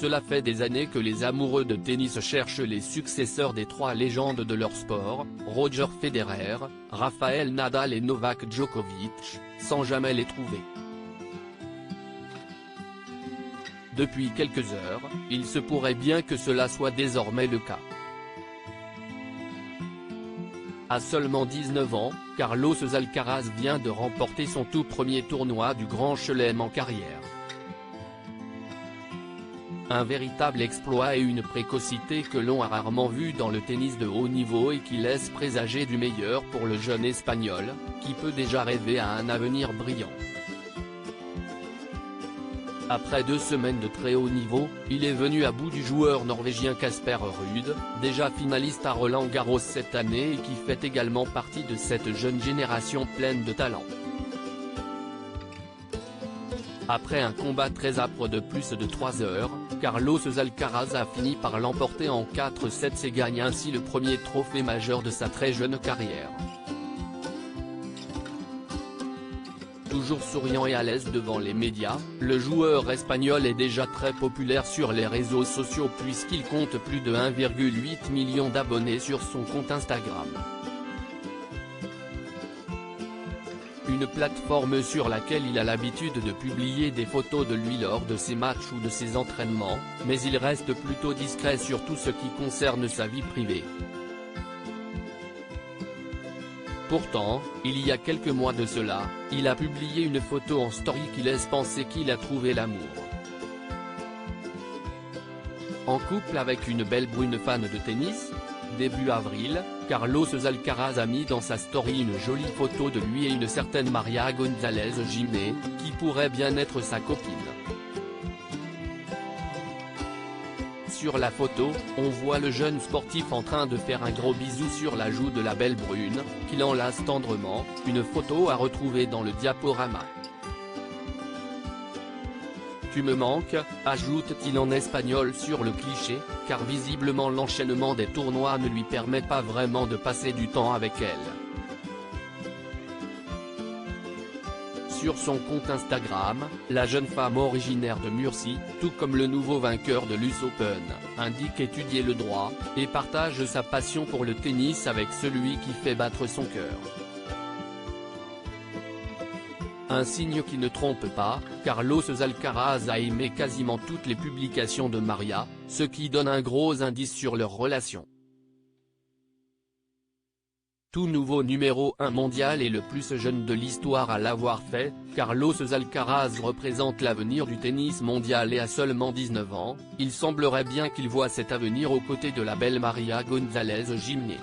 Cela fait des années que les amoureux de tennis cherchent les successeurs des trois légendes de leur sport, Roger Federer, Rafael Nadal et Novak Djokovic, sans jamais les trouver. Depuis quelques heures, il se pourrait bien que cela soit désormais le cas. À seulement 19 ans, Carlos Alcaraz vient de remporter son tout premier tournoi du Grand Chelem en carrière. Un véritable exploit et une précocité que l'on a rarement vu dans le tennis de haut niveau et qui laisse présager du meilleur pour le jeune Espagnol, qui peut déjà rêver à un avenir brillant. Après 2 semaines de très haut niveau, il est venu à bout du joueur norvégien Casper Ruud, déjà finaliste à Roland-Garros cette année et qui fait également partie de cette jeune génération pleine de talent. Après un combat très âpre de plus de 3 heures, Carlos Alcaraz a fini par l'emporter en 4-7 et gagne ainsi le premier trophée majeur de sa très jeune carrière. Toujours souriant et à l'aise devant les médias, le joueur espagnol est déjà très populaire sur les réseaux sociaux puisqu'il compte plus de 1,8 million d'abonnés sur son compte Instagram. Une plateforme sur laquelle il a l'habitude de publier des photos de lui lors de ses matchs ou de ses entraînements, mais il reste plutôt discret sur tout ce qui concerne sa vie privée. Pourtant, il y a quelques mois de cela, il a publié une photo en story qui laisse penser qu'il a trouvé l'amour. En couple avec une belle brune fan de tennis? Début avril, Carlos Alcaraz a mis dans sa story une jolie photo de lui et une certaine Maria González Jimé, qui pourrait bien être sa copine. Sur la photo, on voit le jeune sportif en train de faire un gros bisou sur la joue de la belle brune, qui l'enlace tendrement, une photo à retrouver dans le diaporama. Tu me manques, ajoute-t-il en espagnol sur le cliché, car visiblement l'enchaînement des tournois ne lui permet pas vraiment de passer du temps avec elle. Sur son compte Instagram, la jeune femme originaire de Murcie, tout comme le nouveau vainqueur de l'US Open, indique étudier le droit, et partage sa passion pour le tennis avec celui qui fait battre son cœur. Un signe qui ne trompe pas, Carlos Alcaraz a aimé quasiment toutes les publications de Maria, ce qui donne un gros indice sur leur relation. Tout nouveau numéro 1 mondial et le plus jeune de l'histoire à l'avoir fait, Carlos Alcaraz représente l'avenir du tennis mondial et à seulement 19 ans, il semblerait bien qu'il voit cet avenir aux côtés de la belle Maria González Jimé.